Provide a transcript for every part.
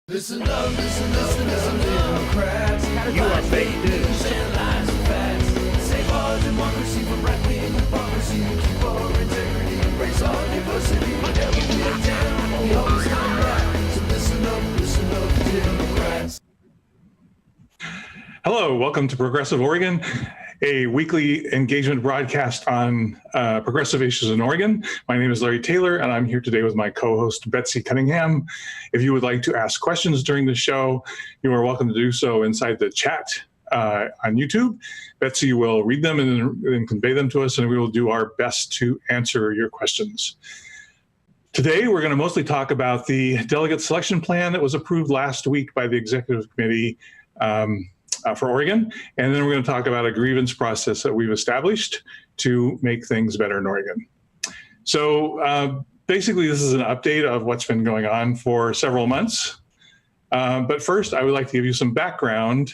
Listen up, Democrats. You are fake news. And lies and facts. Save our democracy from right-wing hypocrisy. Keep our integrity, embrace our diversity. Whenever we're down, we always come back. So listen up, Democrats. Hello, welcome to Progressive Oregon, a weekly engagement broadcast on progressive issues in Oregon. My name is Larry Taylor, and I'm here today with my co-host, Betsy Cunningham. If you would like to ask questions during the show, you are welcome to do so inside the chat on YouTube. Betsy will read them and then convey them to us, and we will do our best to answer your questions. Today, we're going to mostly talk about the delegate selection plan that was approved last week by the Executive Committee for Oregon. And then we're going to talk about a grievance process that we've established to make things better in Oregon. So basically, this is an update of what's been going on for several months. But first, I would like to give you some background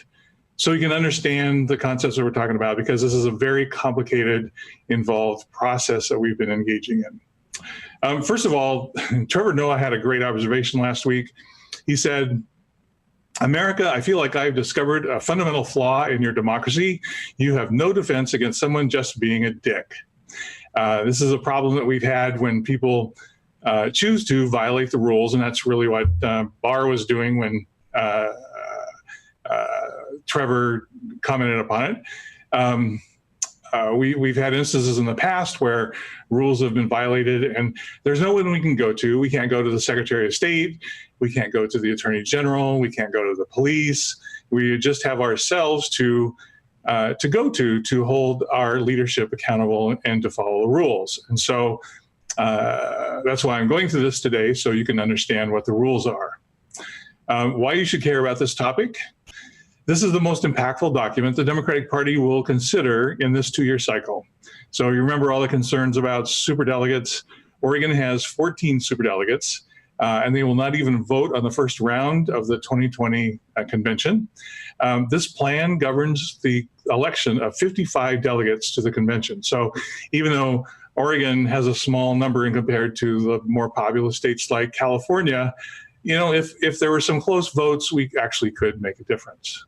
so you can understand the concepts that we're talking about, because this is a very complicated, involved process that we've been engaging in. First of all, Trevor Noah had a great observation last week. He said, America, I feel like I've discovered a fundamental flaw in your democracy. You have no defense against someone just being a dick. This is a problem that we've had when people choose to violate the rules, and that's really what Barr was doing when Trevor commented upon it. We've had instances in the past where rules have been violated, and there's no one we can go to. We can't go to the Secretary of State. We can't go to the Attorney General. We can't go to the police. We just have ourselves to go to hold our leadership accountable and to follow the rules. And so that's why I'm going through this today, so you can understand what the rules are. Why you should care about this topic. This is the most impactful document the Democratic Party will consider in this 2-year cycle. So you remember all the concerns about superdelegates. Oregon has 14 superdelegates, and they will not even vote on the first round of the 2020 convention. This plan governs the election of 55 delegates to the convention. So even though Oregon has a small number in compared to the more populous states like California, you know, if there were some close votes, we actually could make a difference.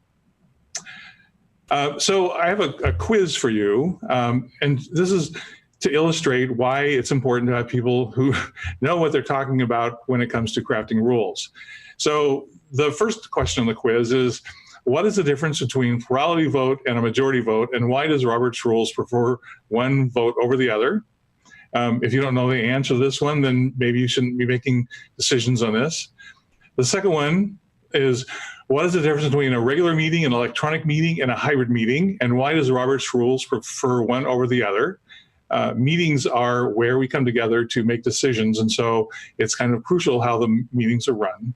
So I have a quiz for you, and this is to illustrate why it's important to have people who know what they're talking about when it comes to crafting rules. So the first question on the quiz is, what is the difference between plurality vote and a majority vote, and why does Robert's rules prefer one vote over the other? If you don't know the answer to this one, then maybe you shouldn't be making decisions on this. The second one is, what is the difference between a regular meeting, an electronic meeting, and a hybrid meeting? And why does Robert's rules prefer one over the other? Meetings are where we come together to make decisions, and so it's kind of crucial how the meetings are run.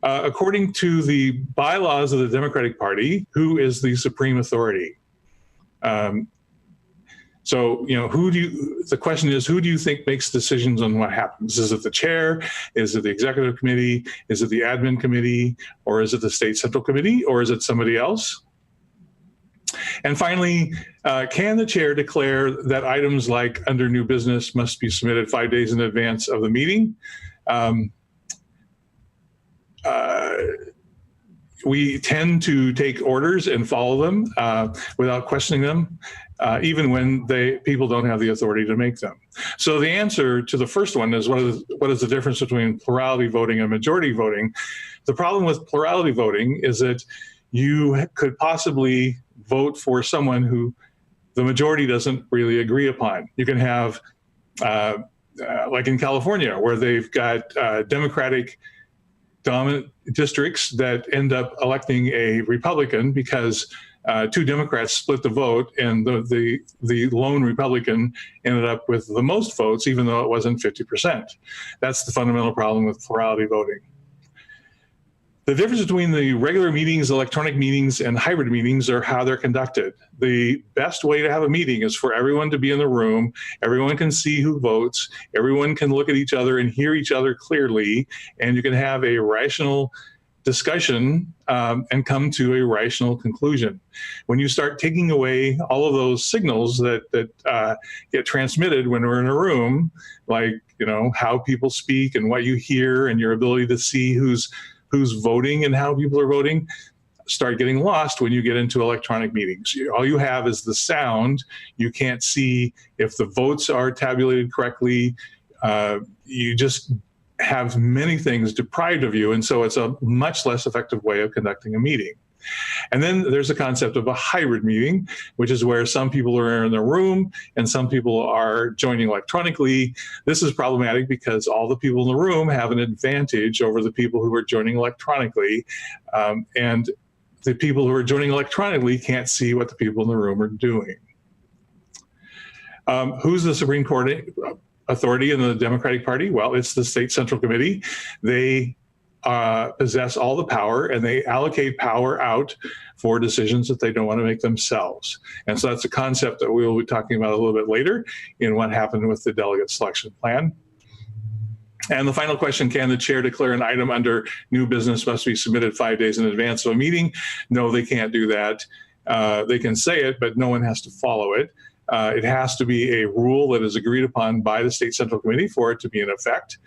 According to the bylaws of the Democratic Party, who is the supreme authority? So, you know, the question is, who do you think makes decisions on what happens? Is it the chair? Is it the executive committee? Is it the admin committee? Or is it the state central committee? Or is it somebody else? And finally, can the chair declare that items like under new business must be submitted 5 days in advance of the meeting? We tend to take orders and follow them without questioning them, even when people don't have the authority to make them. So the answer to the first one is, what is the difference between plurality voting and majority voting? The problem with plurality voting is that you could possibly vote for someone who the majority doesn't really agree upon. You can have, like in California, where they've got Democratic dominant districts that end up electing a Republican because 2 Democrats split the vote, and the lone Republican ended up with the most votes, even though it wasn't 50%. That's the fundamental problem with plurality voting. The difference between the regular meetings, electronic meetings, and hybrid meetings are how they're conducted. The best way to have a meeting is for everyone to be in the room. Everyone can see who votes. Everyone can look at each other and hear each other clearly. And you can have a rational discussion and come to a rational conclusion. When you start taking away all of those signals that get transmitted when we're in a room, like, you know, how people speak and what you hear and your ability to see who's voting and how people are voting, start getting lost when you get into electronic meetings. All you have is the sound. You can't see if the votes are tabulated correctly. You just have many things deprived of you, and so it's a much less effective way of conducting a meeting. And then there's the concept of a hybrid meeting, which is where some people are in the room and some people are joining electronically. This is problematic because all the people in the room have an advantage over the people who are joining electronically, and the people who are joining electronically can't see what the people in the room are doing. Who's the Supreme Court authority in the Democratic Party? Well, it's the State Central Committee. They possess all the power, and they allocate power out for decisions that they don't want to make themselves. And so that's a concept that we will be talking about a little bit later in what happened with the delegate selection plan. And the final question, can the chair declare an item under new business must be submitted 5 days in advance of a meeting? No, they can't do that. They can say it, but no one has to follow it. It has to be a rule that is agreed upon by the State Central Committee for it to be in effect.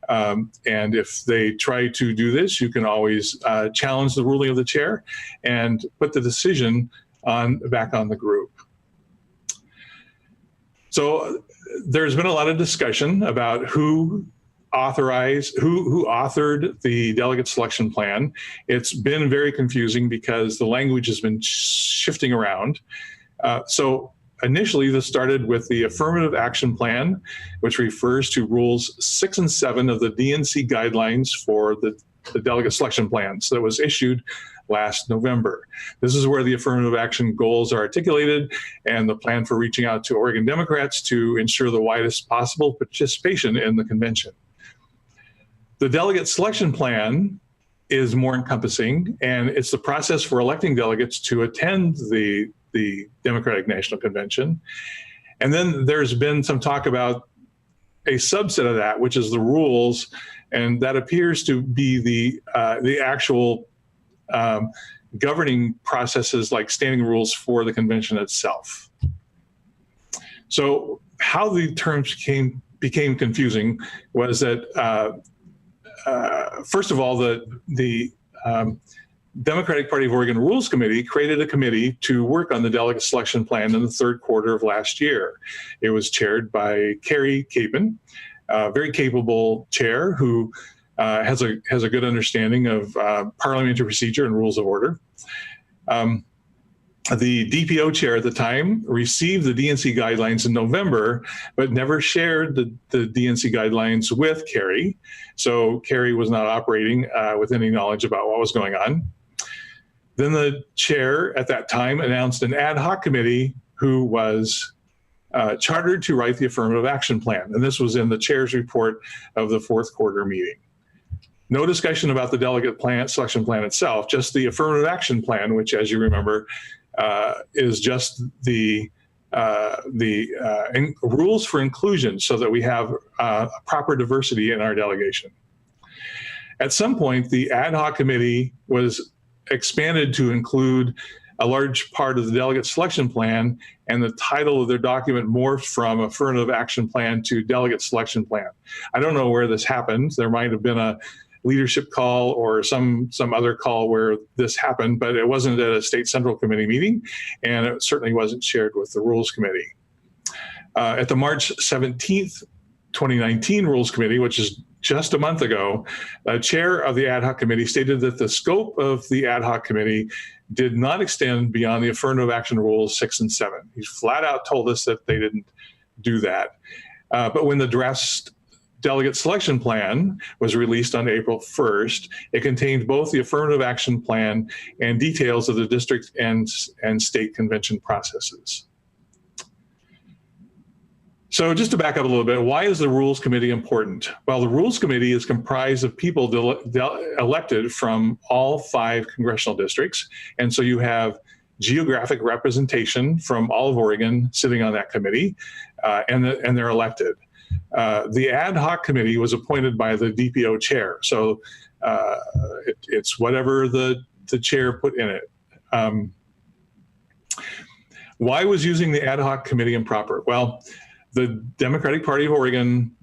And if they try to do this, you can always challenge the ruling of the chair and put the decision back on the group. So there's been a lot of discussion about who authored the delegate selection plan. It's been very confusing because the language has been shifting around. So initially, this started with the affirmative action plan, which refers to rules 6 and 7 of the DNC guidelines for the delegate selection plan. So that was issued last November. This is where the affirmative action goals are articulated and the plan for reaching out to Oregon Democrats to ensure the widest possible participation in the convention. The delegate selection plan is more encompassing, and it's the process for electing delegates to attend the Democratic National Convention. And then there's been some talk about a subset of that, which is the rules, and that appears to be the actual governing processes like standing rules for the convention itself. So how the terms became confusing was that first of all, the Democratic Party of Oregon Rules Committee created a committee to work on the delegate selection plan in the third quarter of last year. It was chaired by Carrie Capon, a very capable chair who has a good understanding of parliamentary procedure and rules of order. The DPO chair at the time received the DNC guidelines in November, but never shared the DNC guidelines with Carrie. So Carrie was not operating with any knowledge about what was going on. Then the chair at that time announced an ad hoc committee who was chartered to write the affirmative action plan. And this was in the chair's report of the fourth quarter meeting. No discussion about the delegate selection plan itself, just the affirmative action plan, which, as you remember, is just the rules for inclusion so that we have proper diversity in our delegation. At some point, the ad hoc committee was expanded to include a large part of the delegate selection plan, and the title of their document morphed from affirmative action plan to delegate selection plan. I don't know where this happened. There might have been a leadership call or some other call where this happened, but it wasn't at a State Central Committee meeting, and it certainly wasn't shared with the Rules Committee. At the March 17th, 2019 Rules Committee, which is just a month ago, the chair of the ad hoc committee stated that the scope of the ad hoc committee did not extend beyond the affirmative action rules 6 and 7. He flat out told us that they didn't do that. But when the draft delegate selection plan was released on April 1st, it contained both the affirmative action plan and details of the district and state convention processes. So just to back up a little bit, why is the Rules Committee important? Well, the Rules Committee is comprised of people elected from all 5 congressional districts. And so you have geographic representation from all of Oregon sitting on that committee, and they're elected. The ad hoc committee was appointed by the DPO chair. So It's whatever the chair put in it. Why was using the ad hoc committee improper? Well, the Democratic Party of Oregon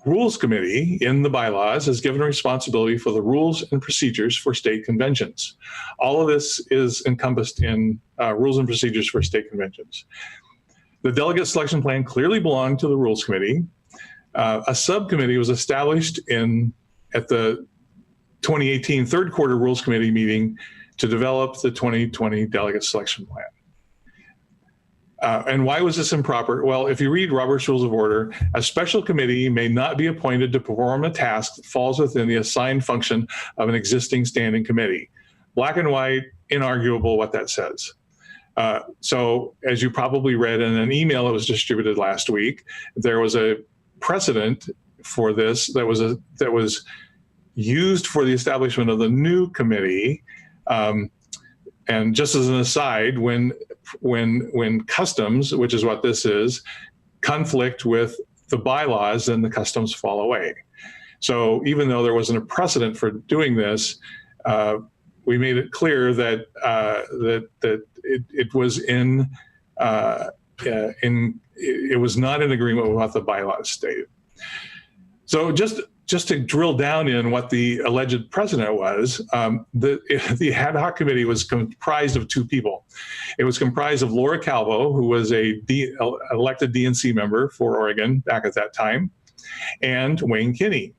Rules Committee in the bylaws is given responsibility for the rules and procedures for state conventions. All of this is encompassed in rules and procedures for state conventions. The delegate selection plan clearly belonged to the Rules Committee. A subcommittee was established at the 2018 third quarter Rules Committee meeting to develop the 2020 delegate selection plan. And why was this improper? Well, if you read Robert's Rules of Order, a special committee may not be appointed to perform a task that falls within the assigned function of an existing standing committee. Black and white, inarguable what that says. So as you probably read in an email that was distributed last week, there was a precedent for this that was used for the establishment of the new committee. And just as an aside, when customs, which is what this is, conflict with the bylaws, then the customs fall away. So even though there wasn't a precedent for doing this, we made it clear that it was it was not in agreement with what the bylaws stated. So just to drill down in what the alleged precedent was, the ad hoc committee was comprised of two people. It was comprised of Laura Calvo, who was a elected DNC member for Oregon back at that time, and Wayne Kinney.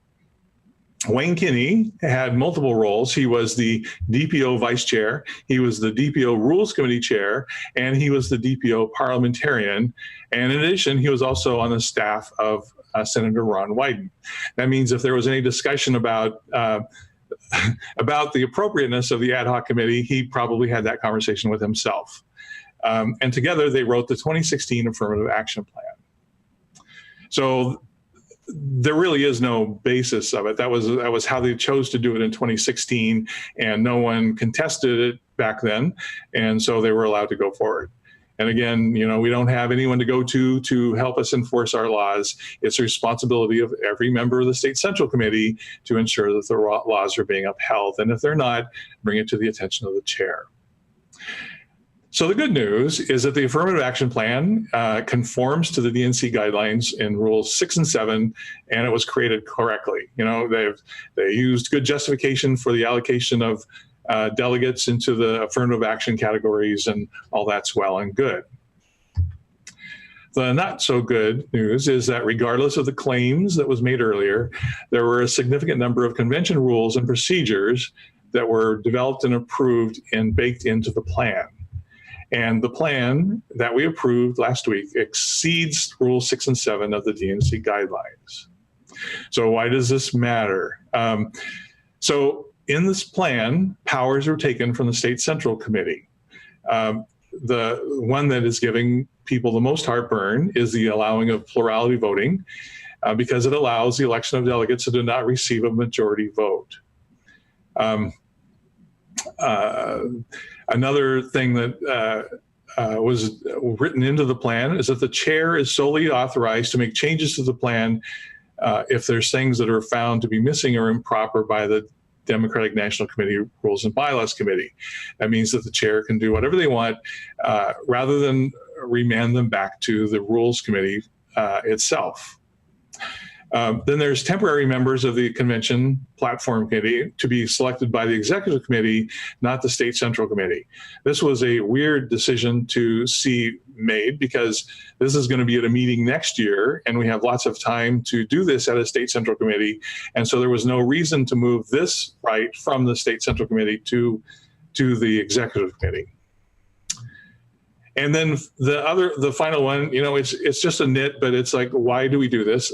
Wayne Kinney had multiple roles. He was the DPO vice chair, he was the DPO Rules Committee chair, and he was the DPO parliamentarian. And in addition, he was also on the staff of Senator Ron Wyden. That means if there was any discussion about the appropriateness of the ad hoc committee, he probably had that conversation with himself. And together they wrote the 2016 Affirmative Action Plan. So there really is no basis of it. That was how they chose to do it in 2016, and no one contested it back then, and so they were allowed to go forward. And again, we don't have anyone to go to help us enforce our laws. It's the responsibility of every member of the State Central Committee to ensure that the laws are being upheld. And if they're not, bring it to the attention of the chair. So the good news is that the Affirmative Action Plan conforms to the DNC guidelines in Rules 6 and 7, and it was created correctly. They used good justification for the allocation of delegates into the affirmative action categories, and all that's well and good. The not so good news is that regardless of the claims that was made earlier, there were a significant number of convention rules and procedures that were developed and approved and baked into the plan. And the plan that we approved last week exceeds Rule 6 and 7 of the DNC guidelines. So why does this matter? In this plan, powers are taken from the State Central Committee. The one that is giving people the most heartburn is the allowing of plurality voting, because it allows the election of delegates that do not receive a majority vote. Another thing that was written into the plan is that the chair is solely authorized to make changes to the plan if there's things that are found to be missing or improper by the Democratic National Committee Rules and Bylaws Committee. That means that the chair can do whatever they want rather than remand them back to the Rules Committee itself. Then there's temporary members of the Convention Platform Committee to be selected by the Executive Committee, not the State Central Committee. This was a weird decision to see made because this is going to be at a meeting next year, and we have lots of time to do this at a State Central Committee. And so there was no reason to move this right from the State Central Committee to the Executive Committee. And then the final one, it's just a nit, but it's like, why do we do this?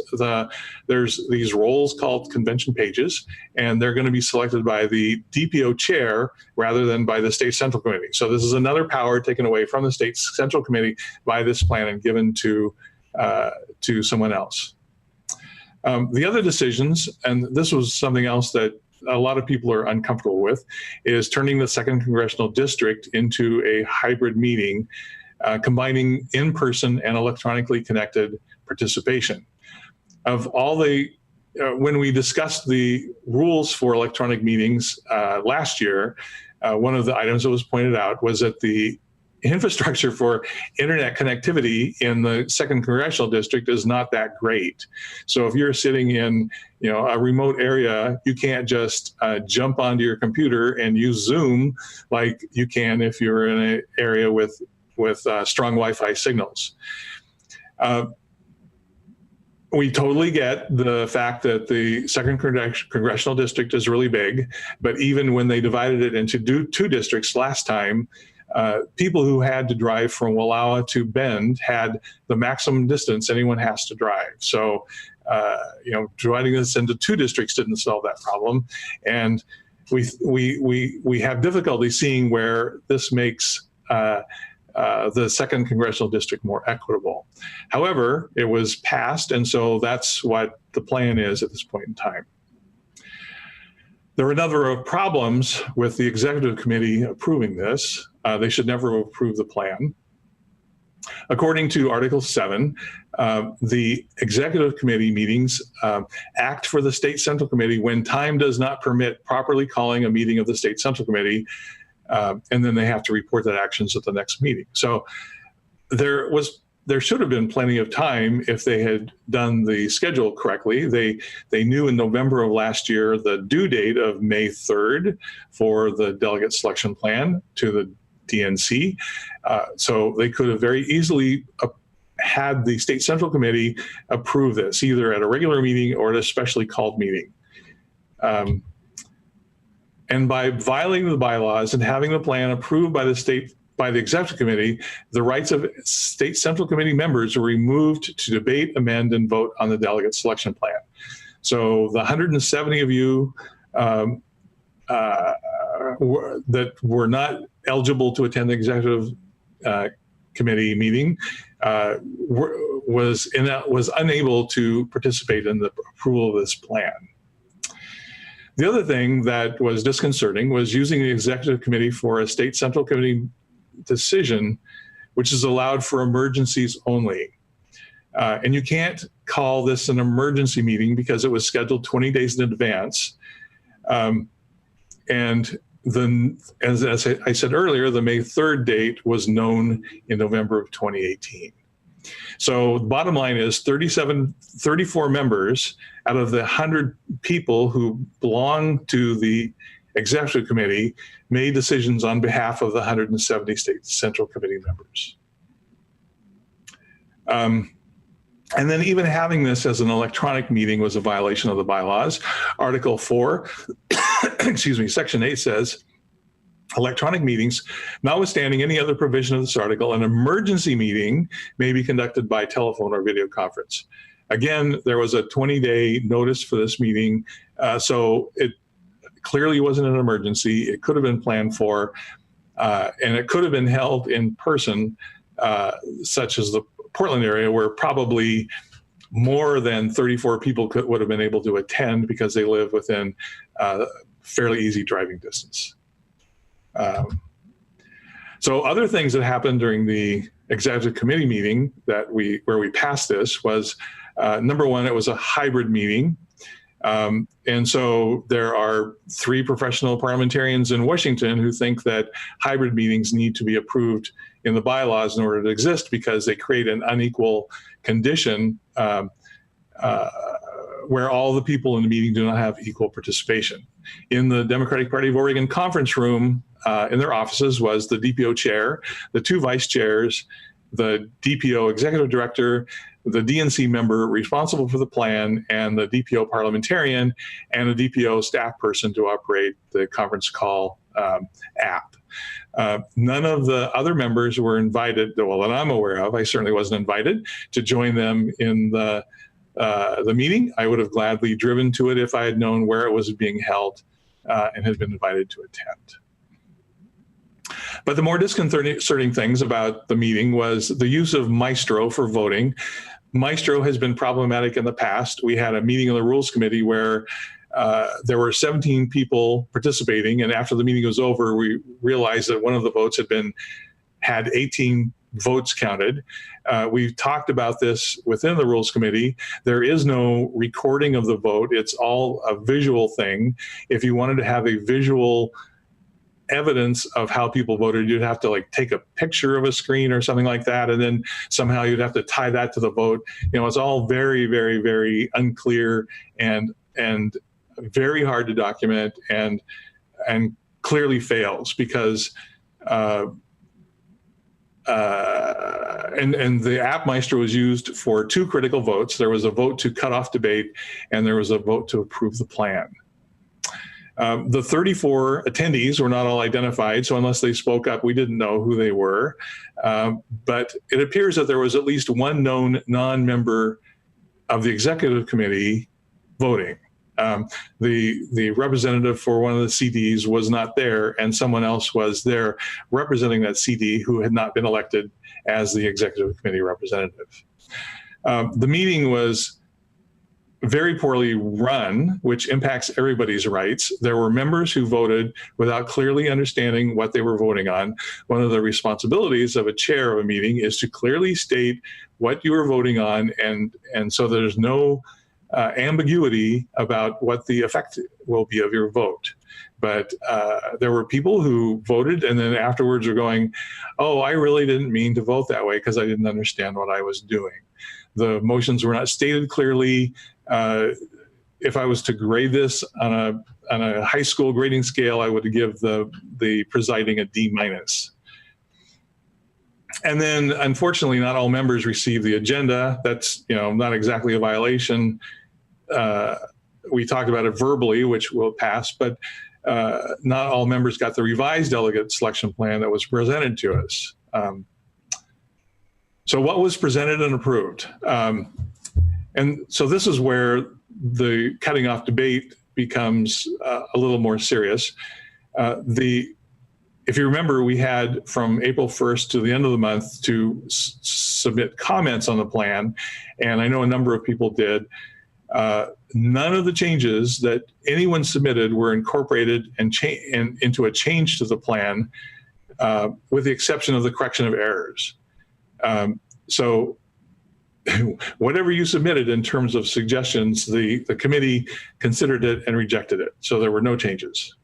There's these roles called convention pages, and they're going to be selected by the DPO chair rather than by the State Central Committee. So this is another power taken away from the State Central Committee by this plan and given to someone else. The other decisions, and this was something else that a lot of people are uncomfortable with, is turning the 2nd Congressional District into a hybrid meeting, combining in-person and electronically connected participation. Of all the when we discussed the rules for electronic meetings last year, one of the items that was pointed out was that the infrastructure for internet connectivity in the 2nd Congressional District is not that great. So if you're sitting in, a remote area, you can't just jump onto your computer and use Zoom like you can if you're in an area with strong Wi-Fi signals. We totally get the fact that the 2nd Congressional District is really big, but even when they divided it into two districts last time, people who had to drive from Wallowa to Bend had the maximum distance anyone has to drive. So, dividing this into 2 districts didn't solve that problem, and we have difficulty seeing where this makes the 2nd Congressional District more equitable. However, it was passed, and so that's what the plan is at this point in time. There were a number of problems with the Executive Committee approving this. They should never have approved the plan. According to Article 7, the Executive Committee meetings act for the State Central Committee when time does not permit properly calling a meeting of the State Central Committee, and then they have to report that actions at the next meeting. So there should have been plenty of time if they had done the schedule correctly. They knew in November of last year the due date of May 3rd for the delegate selection plan to the DNC. So they could have very easily had the State Central Committee approve this, either at a regular meeting or at a specially called meeting. And by violating the bylaws and having the plan approved by the Executive Committee, the rights of State Central Committee members were removed to debate, amend, and vote on the delegate selection plan. So the 170 of you that were not eligible to attend the Executive Committee meeting was unable to participate in the approval of this plan. The other thing that was disconcerting was using the Executive Committee for a State Central Committee decision, which is allowed for emergencies only. And you can't call this an emergency meeting because it was scheduled 20 days in advance. And then, as I said earlier, the May 3rd date was known in November of 2018. So the bottom line is 34 members out of the 100 people who belong to the Executive Committee made decisions on behalf of the 170 State Central Committee members. And then even having this as an electronic meeting was a violation of the bylaws. Article 4, Section 8 says, electronic meetings, notwithstanding any other provision of this article, an emergency meeting may be conducted by telephone or video conference. Again, there was a 20-day notice for this meeting, so it clearly wasn't an emergency. It could have been planned for, and it could have been held in person, such as the Portland area, where probably more than 34 people would have been able to attend because they live within fairly easy driving distance. So other things that happened during the Executive Committee meeting where we passed this was, number one, it was a hybrid meeting. And so there are 3 professional parliamentarians in Washington who think that hybrid meetings need to be approved in the bylaws in order to exist because they create an unequal condition where all the people in the meeting do not have equal participation. In the Democratic Party of Oregon conference room in their offices was the DPO chair, the 2 vice chairs, the DPO executive director, the DNC member responsible for the plan, and the DPO parliamentarian, and a DPO staff person to operate the conference call app. None of the other members were invited, well, that I'm aware of. I certainly wasn't invited to join them in the meeting. I would have gladly driven to it if I had known where it was being held and had been invited to attend. But the more disconcerting things about the meeting was the use of Maestro for voting. Maestro has been problematic in the past. We had a meeting of the Rules Committee where there were 17 people participating, and after the meeting was over, we realized that one of the votes had 18 votes counted. We've talked about this within the Rules Committee. There is no recording of the vote. It's all a visual thing. If you wanted to have a visual evidence of how people voted, you'd have to like take a picture of a screen or something like that, and then somehow you'd have to tie that to the vote. It's all very, very, very unclear and very hard to document, and clearly fails because and the app Maestro was used for two critical votes. There was a vote to cut off debate, and there was a vote to approve the plan. The 34 attendees were not all identified, so unless they spoke up, we didn't know who they were. But it appears that there was at least one known non-member of the executive committee voting. The representative for one of the CDs was not there, and someone else was there representing that CD who had not been elected as the executive committee representative. The meeting was very poorly run, which impacts everybody's rights. There were members who voted without clearly understanding what they were voting on. One of the responsibilities of a chair of a meeting is to clearly state what you are voting on, and so there's no ambiguity about what the effect will be of your vote. But there were people who voted and then afterwards were going, oh, I really didn't mean to vote that way because I didn't understand what I was doing. The motions were not stated clearly. If I was to grade this on a high school grading scale, I would give the presiding a D-. And then, unfortunately, not all members received the agenda. That's not exactly a violation. We talked about it verbally, which will pass, but not all members got the revised delegate selection plan that was presented to us. So what was presented and approved? And so this is where the cutting off debate becomes a little more serious. If you remember, we had from April 1st to the end of the month to submit comments on the plan, and I know a number of people did. None of the changes that anyone submitted were incorporated and into a change to the plan, with the exception of the correction of errors. So whatever you submitted in terms of suggestions, the committee considered it and rejected it. So there were no changes.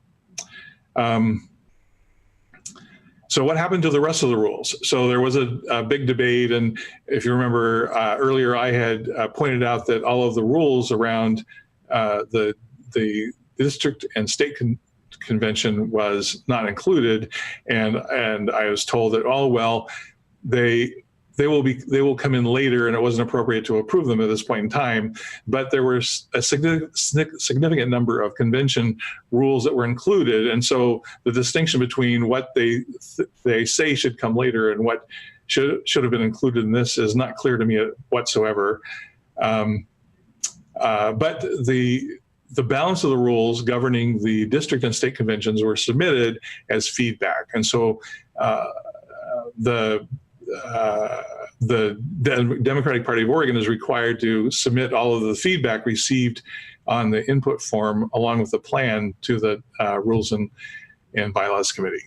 So what happened to the rest of the rules? So there was a big debate, and if you remember earlier, I had pointed out that all of the rules around the district and state convention was not included, and I was told that they will come in later, and it wasn't appropriate to approve them at this point in time. But there was a significant number of convention rules that were included, and so the distinction between what they say should come later and what should have been included in this is not clear to me whatsoever. But the balance of the rules governing the district and state conventions were submitted as feedback, and so the Democratic Party of Oregon is required to submit all of the feedback received on the input form along with the plan to the Rules and Bylaws Committee.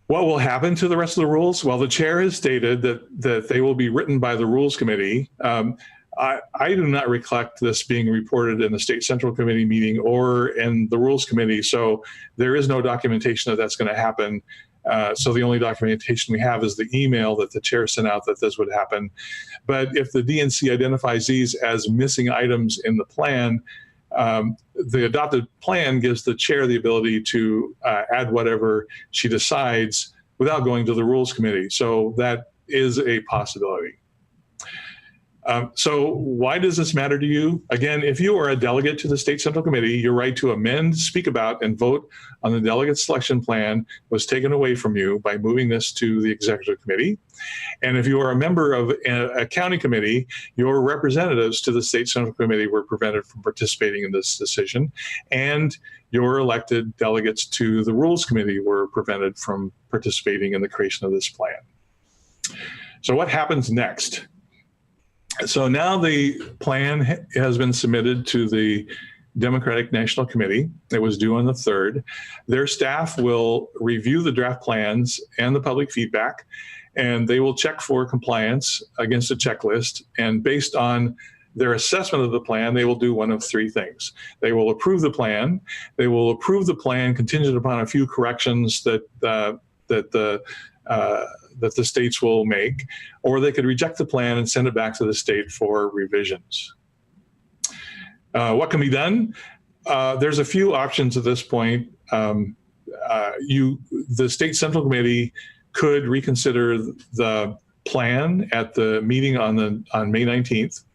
What will happen to the rest of the rules? Well, the chair has stated that they will be written by the Rules Committee. I do not recollect this being reported in the State Central Committee meeting or in the Rules Committee, so there is no documentation that that's going to happen. So the only documentation we have is the email that the chair sent out that this would happen. But if the DNC identifies these as missing items in the plan, the adopted plan gives the chair the ability to add whatever she decides without going to the Rules Committee. So that is a possibility. So why does this matter to you? Again, if you are a delegate to the State Central Committee, your right to amend, speak about, and vote on the delegate selection plan was taken away from you by moving this to the Executive Committee. And if you are a member of a county committee, your representatives to the State Central Committee were prevented from participating in this decision, and your elected delegates to the Rules Committee were prevented from participating in the creation of this plan. So what happens next? So now the plan has been submitted to the Democratic National Committee. It was due on the 3rd. Their staff will review the draft plans and the public feedback, and they will check for compliance against a checklist. And based on their assessment of the plan, they will do one of 3 things. They will approve the plan. They will approve the plan contingent upon a few corrections that the states will make, or they could reject the plan and send it back to the state for revisions. What can be done? There's a few options at this point. The State Central Committee could reconsider the plan at the meeting on May 19th.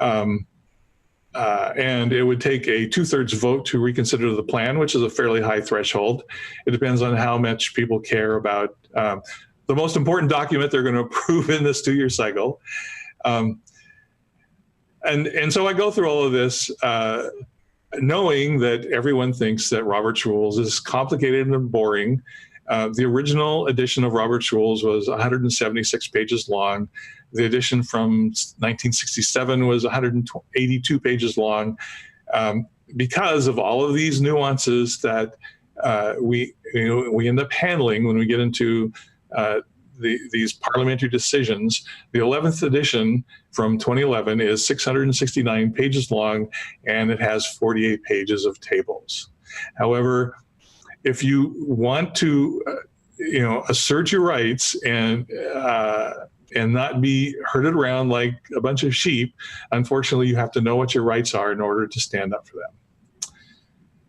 And it would take a 2/3 vote to reconsider the plan, which is a fairly high threshold. It depends on how much people care about the most important document they're going to approve in this 2-year cycle. And so I go through all of this knowing that everyone thinks that Robert's Rules is complicated and boring. The original edition of Robert's Rules was 176 pages long. The edition from 1967 was 182 pages long. Because of all of these nuances that we end up handling when we get into these parliamentary decisions, the 11th edition from 2011 is 669 pages long, and it has 48 pages of tables. However, if you want to, assert your rights and not be herded around like a bunch of sheep, unfortunately, you have to know what your rights are in order to stand up for them.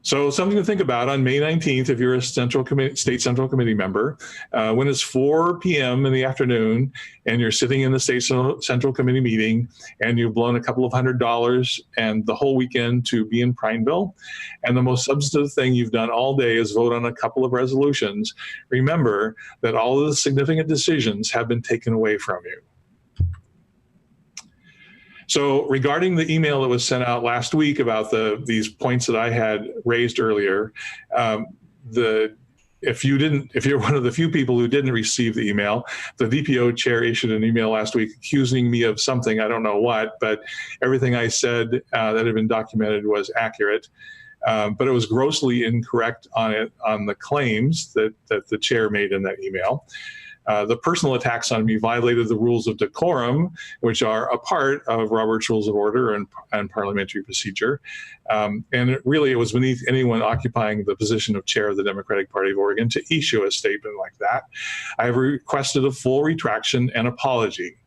So something to think about on May 19th, if you're a State Central Committee member, when it's 4 p.m. in the afternoon and you're sitting in the State Central Committee meeting and you've blown a couple of $100 and the whole weekend to be in Prineville, and the most substantive thing you've done all day is vote on a couple of resolutions, remember that all of the significant decisions have been taken away from you. So regarding the email that was sent out last week about these points that I had raised earlier, if you're one of the few people who didn't receive the email, the DPO chair issued an email last week accusing me of something, I don't know what, but everything I said that had been documented was accurate. But it was grossly incorrect on the claims that the chair made in that email. The personal attacks on me violated the rules of decorum, which are a part of Robert's Rules of Order and parliamentary procedure. And it was beneath anyone occupying the position of chair of the Democratic Party of Oregon to issue a statement like that. I have requested a full retraction and apology.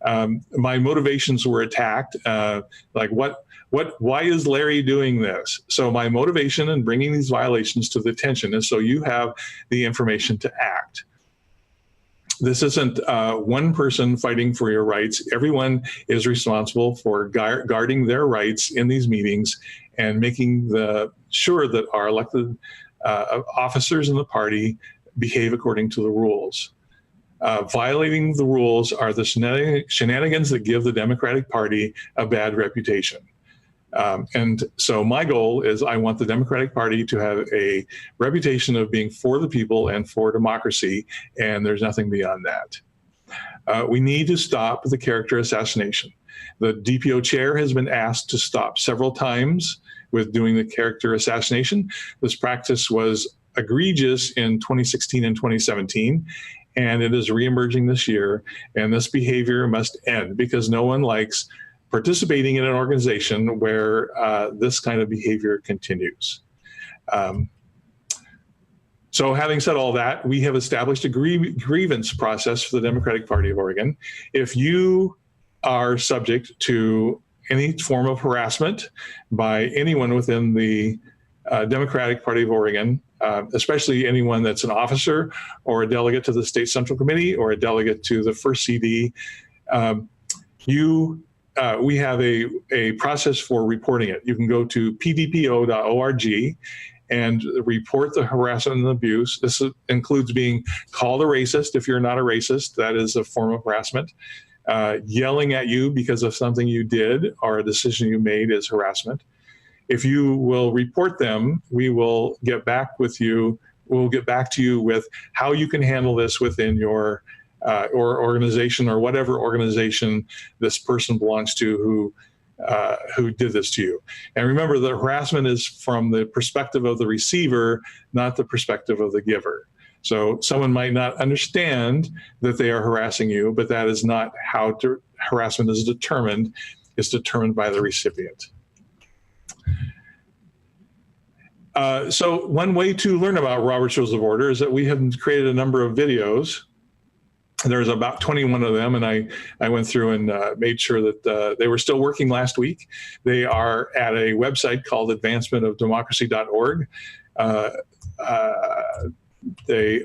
My motivations were attacked. Why is Larry doing this? So my motivation in bringing these violations to the attention is so you have the information to act. This isn't one person fighting for your rights. Everyone is responsible for guarding their rights in these meetings and making sure that our elected officers in the party behave according to the rules. Violating the rules are the shenanigans that give the Democratic Party a bad reputation. And so my goal is I want the Democratic Party to have a reputation of being for the people and for democracy, and there's nothing beyond that. We need to stop the character assassination. The DPO chair has been asked to stop several times with doing the character assassination. This practice was egregious in 2016 and 2017, and it is reemerging this year, and this behavior must end because no one likes participating in an organization where this kind of behavior continues. So having said all that, we have established a grievance process for the Democratic Party of Oregon. If you are subject to any form of harassment by anyone within the Democratic Party of Oregon, especially anyone that's an officer or a delegate to the State Central Committee or a delegate to the first CD, we have a process for reporting it. You can go to pdpo.org and report the harassment and abuse. This includes being called a racist. If you're not a racist, that is a form of harassment. Yelling at you because of something you did or a decision you made is harassment. If you will report them, we will get back with you. We'll get back to you with how you can handle this within your or organization or whatever organization this person belongs to who who did this to you. And remember, the harassment is from the perspective of the receiver, not the perspective of the giver. So someone might not understand that they are harassing you, but that is not how harassment is determined. It's determined by the recipient. So one way to learn about Robert's Rules of Order is that we have created a number of videos. There's about 21 of them, and I went through and made sure that they were still working last week. They are at a website called advancementofdemocracy.org. They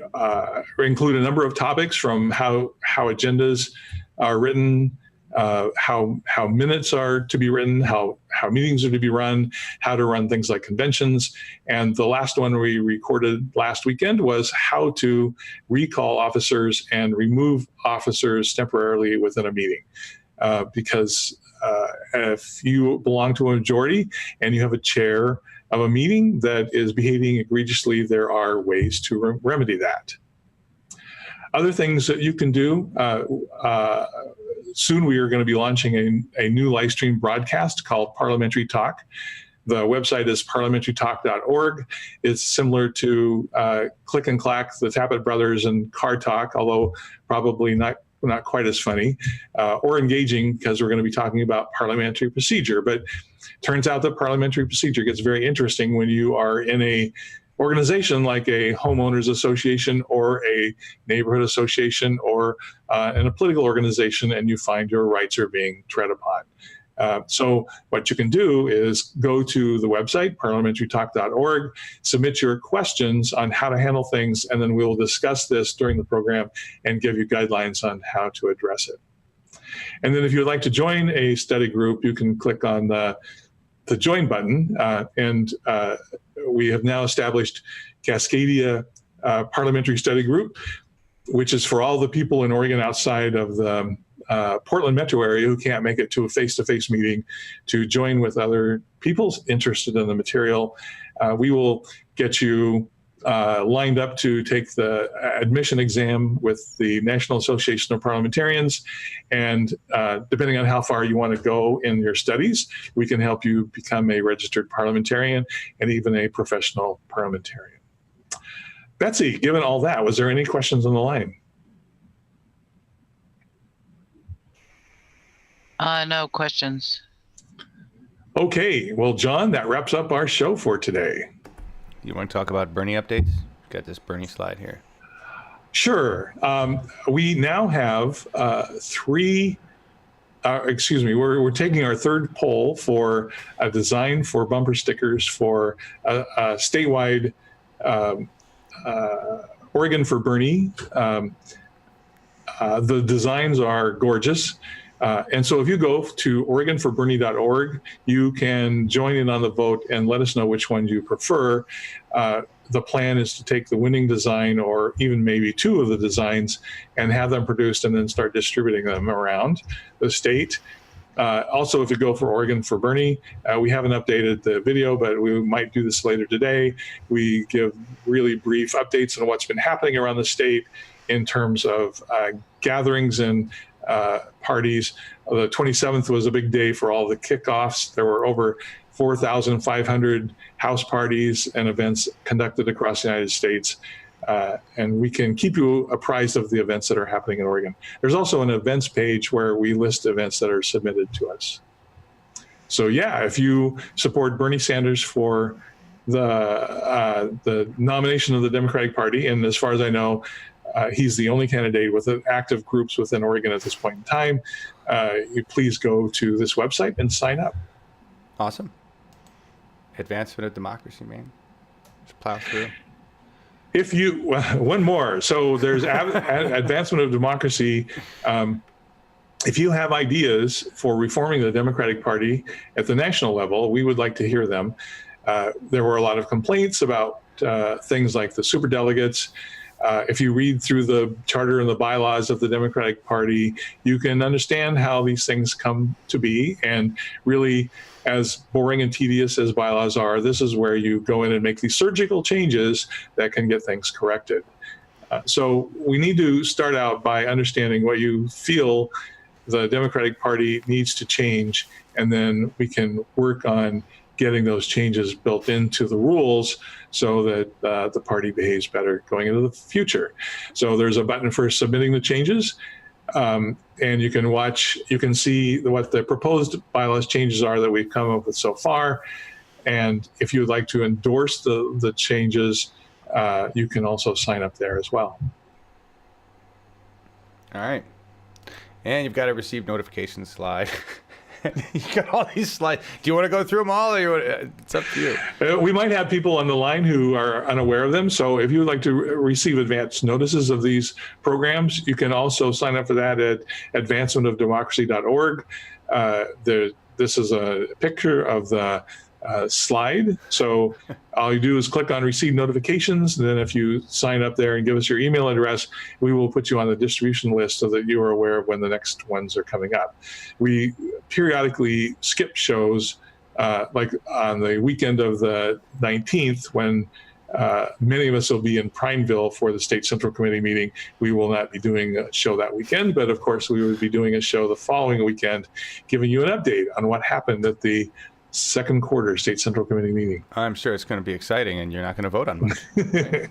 include a number of topics from how agendas are written, how minutes are to be written, how meetings are to be run, how to run things like conventions. And the last one we recorded last weekend was how to recall officers and remove officers temporarily within a meeting. Because if you belong to a majority and you have a chair of a meeting that is behaving egregiously, there are ways to remedy that. Other things that you can do, soon we are going to be launching a new live stream broadcast called Parliamentary Talk. The website is parliamentarytalk.org. It's similar to Click and Clack, the Tappet Brothers, and Car Talk, although probably not quite as funny or engaging, because we're going to be talking about parliamentary procedure. But turns out that parliamentary procedure gets very interesting when you are in a organization like a homeowners association or a neighborhood association or in a political organization, and you find your rights are being tread upon. So what you can do is go to the website, parliamentarytalk.org, submit your questions on how to handle things, and then we'll discuss this during the program and give you guidelines on how to address it. And then if you'd like to join a study group, you can click on the join button, and we have now established Cascadia Parliamentary Study Group, which is for all the people in Oregon outside of the Portland metro area who can't make it to a face-to-face meeting to join with other people interested in the material. We will get you lined up to take the admission exam with the National Association of Parliamentarians. And depending on how far you want to go in your studies, we can help you become a registered parliamentarian and even a professional parliamentarian. Betsy, given all that, was there any questions on the line? No questions. Okay, well, John, that wraps up our show for today. You want to talk about Bernie updates? Got this Bernie slide here. Sure. We now have we're taking our third poll for a design for bumper stickers for a statewide Oregon for Bernie. The designs are gorgeous. And so if you go to OregonForBernie.org, you can join in on the vote and let us know which one you prefer. The plan is to take the winning design, or even maybe two of the designs, and have them produced and then start distributing them around the state. Also, if you go for Oregon for Bernie, we haven't updated the video, but we might do this later today. We give really brief updates on what's been happening around the state in terms of gatherings and parties. The 27th was a big day for all the kickoffs. There were over 4,500 house parties and events conducted across the United States. And we can keep you apprised of the events that are happening in Oregon. There's also an events page where we list events that are submitted to us. So yeah, if you support Bernie Sanders for the nomination of the Democratic Party, and as far as I know, he's the only candidate with active groups within Oregon at this point in time, you please go to this website and sign up. Awesome. Advancement of democracy, man. Just plow through. If you, one more. So there's advancement of democracy. If you have ideas for reforming the Democratic Party at the national level, we would like to hear them. There were a lot of complaints about things like the superdelegates. If you read through the charter and the bylaws of the Democratic Party, you can understand how these things come to be. And really, as boring and tedious as bylaws are, this is where you go in and make these surgical changes that can get things corrected. So we need to start out by understanding what you feel the Democratic Party needs to change, and then we can work on getting those changes built into the rules so that the party behaves better going into the future. So there's a button for submitting the changes, and you can see what the proposed bylaws changes are that we've come up with so far. And if you would like to endorse the changes, you can also sign up there as well. All right. And you've got a receive notifications slide. You got all these slides. Do you want to go through them all, or it's up to you? We might have people on the line who are unaware of them. So if you would like to receive advance notices of these programs, you can also sign up for that at advancementofdemocracy.org. This is a picture of the slide. So all you do is click on receive notifications. And then if you sign up there and give us your email address, we will put you on the distribution list so that you are aware of when the next ones are coming up. We periodically skip shows, like on the weekend of the 19th, when many of us will be in Prineville for the State Central Committee meeting. We will not be doing a show that weekend, but of course we would be doing a show the following weekend, giving you an update on what happened at the second quarter State Central Committee meeting. I'm sure it's going to be exciting, and you're not going to vote on much. Right?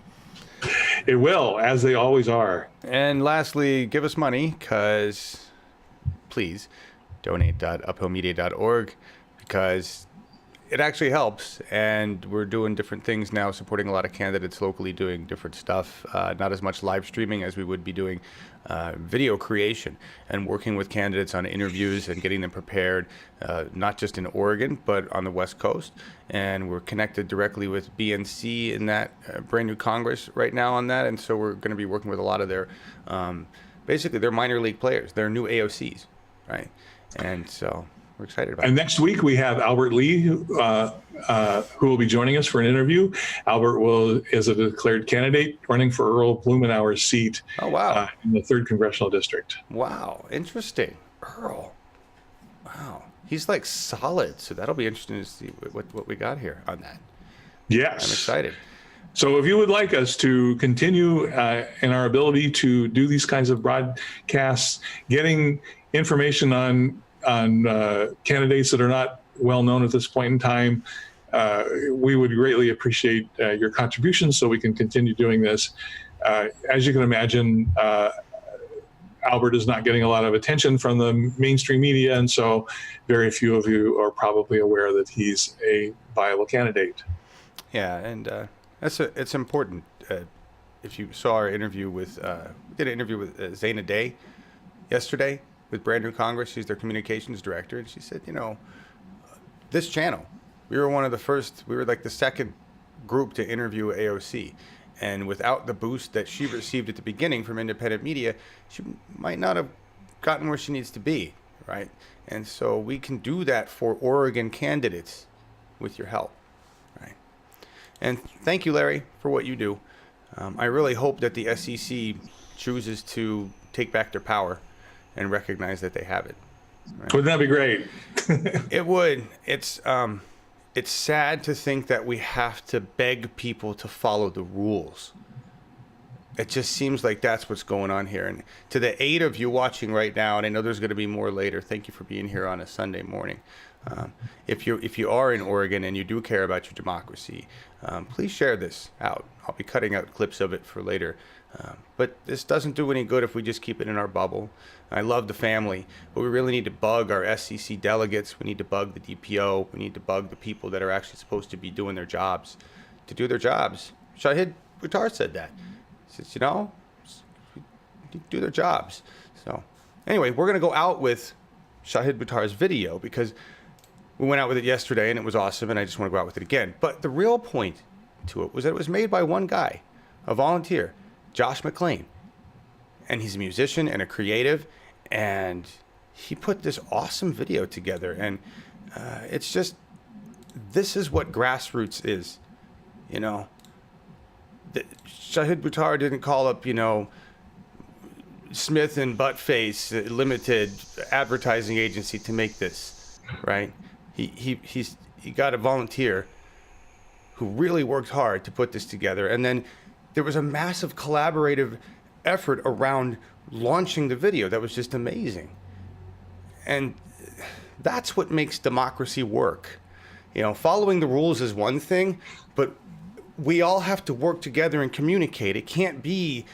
It will, as they always are. And lastly, give us money, because please donate.uphillmedia.org, because it actually helps, and we're doing different things now, supporting a lot of candidates locally, doing different stuff, not as much live streaming as we would be doing video creation, and working with candidates on interviews and getting them prepared, not just in Oregon, but on the West Coast. And we're connected directly with BNC in that brand new Congress right now on that, and so we're going to be working with a lot of their, basically their minor league players, their new AOCs, right? And so we're excited about it. And next week we have Albert Lee, who will be joining us for an interview. Albert is a declared candidate running for Earl Blumenauer's seat. Oh, wow. In the 3rd Congressional District. Wow, interesting. Earl. Wow. He's like solid, so that'll be interesting to see what we got here on that. Yes. I'm excited. So if you would like us to continue in our ability to do these kinds of broadcasts, getting information on candidates that are not well known at this point in time, we would greatly appreciate your contributions so we can continue doing this. As you can imagine, Albert is not getting a lot of attention from the mainstream media, and so very few of you are probably aware that he's a viable candidate. Yeah, and it's important. If you saw our interview with, we did an interview with Zaina Day yesterday with Brand New Congress. She's their communications director, and she said, this channel, we were one of the first, we were like the second group to interview AOC. And without the boost that she received at the beginning from independent media, she might not have gotten where she needs to be, right? And so we can do that for Oregon candidates with your help, right? And thank you, Larry, for what you do. I really hope that the SEC chooses to take back their power and recognize that they have it. Right? Wouldn't that be great? It would. It's sad to think that we have to beg people to follow the rules. It just seems like that's what's going on here. And to the 8 of you watching right now, and I know there's going to be more later, thank you for being here on a Sunday morning. If you are in Oregon and you do care about your democracy, please share this out. I'll be cutting out clips of it for later. But this doesn't do any good if we just keep it in our bubble. I love the family, but we really need to bug our SEC delegates. We need to bug the DPO. We need to bug the people that are actually supposed to be doing their jobs. To do their jobs. Shahid Buttar said that. He says, do their jobs. So anyway, we're going to go out with Shahid Buttar's video because we went out with it yesterday and it was awesome, and I just want to go out with it again. But the real point to it was that it was made by one guy, a volunteer, Josh McLean. And he's a musician and a creative, and he put this awesome video together. And it's just, this is what grassroots is, Shahid Buttar didn't call up, Smith and Buttface Limited advertising agency to make this, right? He got a volunteer who really worked hard to put this together. And then there was a massive collaborative effort around launching the video that was just amazing. And That's what makes democracy work. You know, following the rules is one thing, but we all have to work together and communicate. It can't be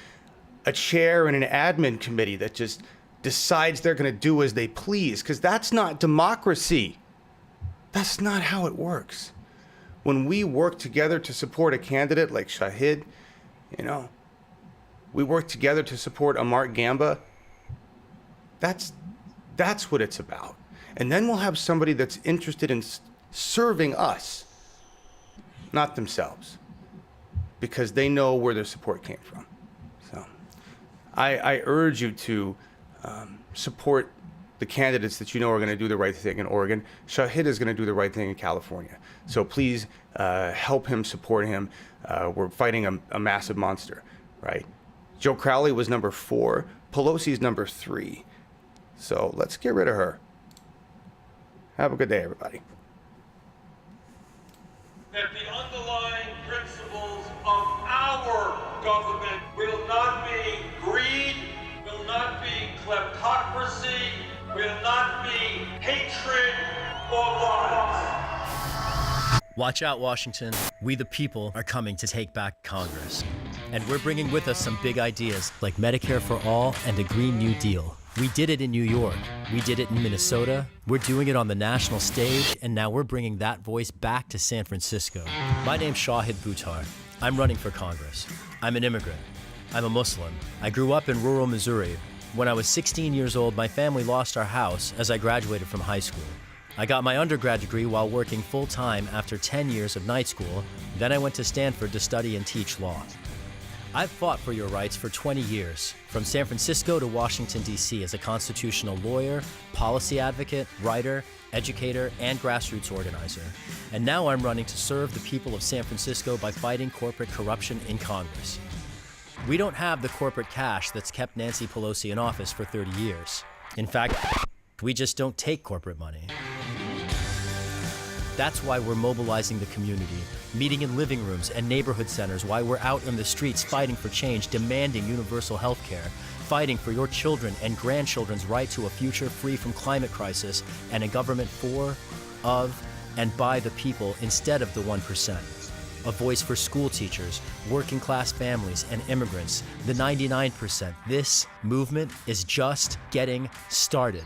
a chair and an admin committee that just decides they're going to do as they please, because that's not democracy. That's not how it works. When we work together to support a candidate like Shahid, you know, we work together to support Amart Gamba, that's what it's about. And then we'll have somebody that's interested in serving us, not themselves, because they know where their support came from. So I urge you to support the candidates that you know are going to do the right thing in Oregon. Shahid is going to do the right thing in California. So please help him, support him. We're fighting a massive monster, right? Joe Crowley was number 4. Pelosi's number 3. So let's get rid of her. Have a good day, everybody. That the underlying principles of our government will not be greed, will not be kleptocracy, will not be hatred or violence. Watch out, Washington. We the people are coming to take back Congress. And we're bringing with us some big ideas like Medicare for all and a Green New Deal. We did it in New York. We did it in Minnesota. We're doing it on the national stage, and now we're bringing that voice back to San Francisco. My name's Shahid Buttar. I'm running for Congress. I'm an immigrant. I'm a Muslim. I grew up in rural Missouri. When I was 16 years old, my family lost our house as I graduated from high school. I got my undergrad degree while working full-time after 10 years of night school. Then I went to Stanford to study and teach law. I've fought for your rights for 20 years, from San Francisco to Washington, D.C. as a constitutional lawyer, policy advocate, writer, educator, and grassroots organizer. And now I'm running to serve the people of San Francisco by fighting corporate corruption in Congress. We don't have the corporate cash that's kept Nancy Pelosi in office for 30 years. In fact, we just don't take corporate money. That's why we're mobilizing the community, meeting in living rooms and neighborhood centers, why we're out in the streets fighting for change, demanding universal health care, fighting for your children and grandchildren's right to a future free from climate crisis and a government for, of, and by the people instead of the 1%. A voice for school teachers, working class families, and immigrants, the 99%. This movement is just getting started.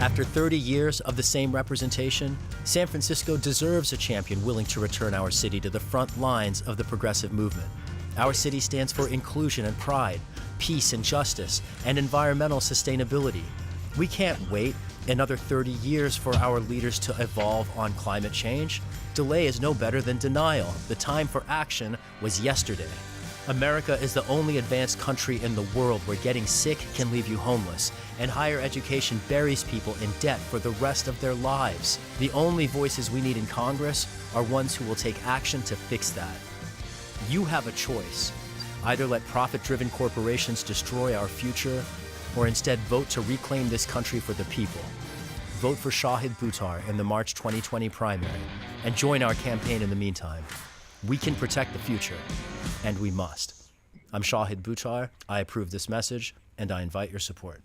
After 30 years of the same representation, San Francisco deserves a champion willing to return our city to the front lines of the progressive movement. Our city stands for inclusion and pride, peace and justice, and environmental sustainability. We can't wait another 30 years for our leaders to evolve on climate change. Delay is no better than denial. The time for action was yesterday. America is the only advanced country in the world where getting sick can leave you homeless, and higher education buries people in debt for the rest of their lives. The only voices we need in Congress are ones who will take action to fix that. You have a choice. Either let profit-driven corporations destroy our future, or instead vote to reclaim this country for the people. Vote for Shahid Buttar in the March 2020 primary, and join our campaign in the meantime. We can protect the future, and we must. I'm Shahid Buttar. I approve this message, and I invite your support.